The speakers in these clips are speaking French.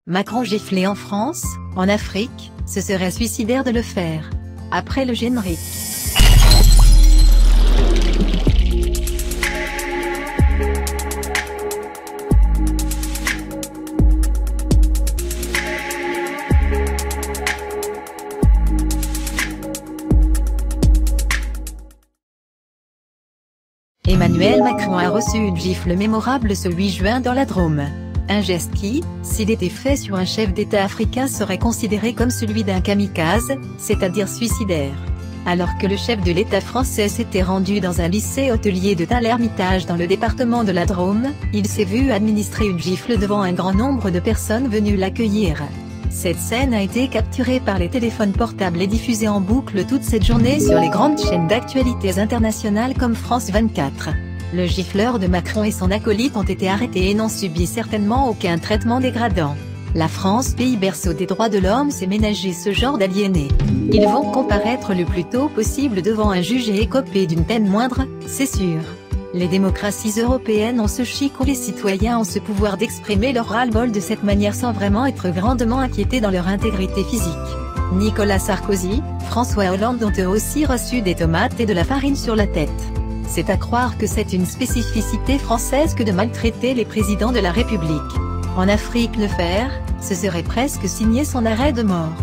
Macron giflé en France, en Afrique, ce serait suicidaire de le faire. Après le générique. Emmanuel Macron a reçu une gifle mémorable ce 8 juin dans la Drôme. Un geste qui, s'il était fait sur un chef d'État africain serait considéré comme celui d'un kamikaze, c'est-à-dire suicidaire. Alors que le chef de l'État français s'était rendu dans un lycée hôtelier de Tain-l'Hermitage dans le département de la Drôme, il s'est vu administrer une gifle devant un grand nombre de personnes venues l'accueillir. Cette scène a été capturée par les téléphones portables et diffusée en boucle toute cette journée sur les grandes chaînes d'actualités internationales comme France 24. Le gifleur de Macron et son acolyte ont été arrêtés et n'ont subi certainement aucun traitement dégradant. La France, pays berceau des droits de l'homme, s'est ménagé ce genre d'aliénés. Ils vont comparaître le plus tôt possible devant un juge et écoper d'une peine moindre, c'est sûr. Les démocraties européennes ont ce chic où les citoyens ont ce pouvoir d'exprimer leur ras-le-bol de cette manière sans vraiment être grandement inquiétés dans leur intégrité physique. Nicolas Sarkozy, François Hollande ont eux aussi reçu des tomates et de la farine sur la tête. C'est à croire que c'est une spécificité française que de maltraiter les présidents de la République. En Afrique, le faire, ce serait presque signer son arrêt de mort.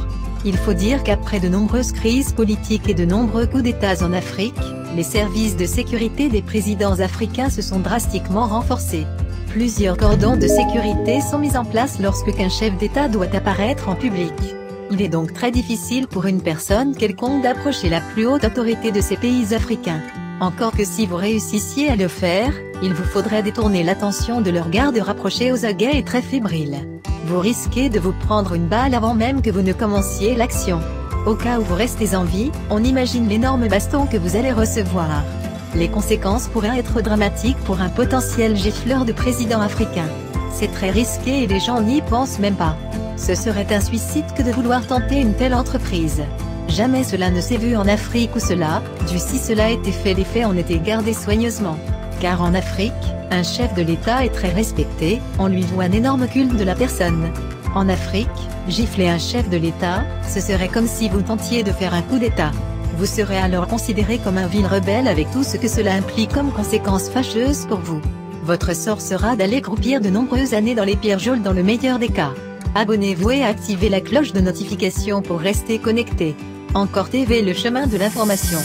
Il faut dire qu'après de nombreuses crises politiques et de nombreux coups d'État en Afrique, les services de sécurité des présidents africains se sont drastiquement renforcés. Plusieurs cordons de sécurité sont mis en place lorsqu'un chef d'État doit apparaître en public. Il est donc très difficile pour une personne quelconque d'approcher la plus haute autorité de ces pays africains. Encore que si vous réussissiez à le faire, il vous faudrait détourner l'attention de leur garde rapprochée aux aguets et très fébrile. Vous risquez de vous prendre une balle avant même que vous ne commenciez l'action. Au cas où vous restez en vie, on imagine l'énorme baston que vous allez recevoir. Les conséquences pourraient être dramatiques pour un potentiel gifleur de président africain. C'est très risqué et les gens n'y pensent même pas. Ce serait un suicide que de vouloir tenter une telle entreprise. Jamais cela ne s'est vu en Afrique ou si cela était fait, les faits ont été gardés soigneusement. Car en Afrique, un chef de l'État est très respecté, on lui voue un énorme culte de la personne. En Afrique, gifler un chef de l'État, ce serait comme si vous tentiez de faire un coup d'État. Vous serez alors considéré comme un vil rebelle avec tout ce que cela implique comme conséquences fâcheuses pour vous. Votre sort sera d'aller croupir de nombreuses années dans les pires geôles dans le meilleur des cas. Abonnez-vous et activez la cloche de notification pour rester connecté. Encore TV, le chemin de l'information.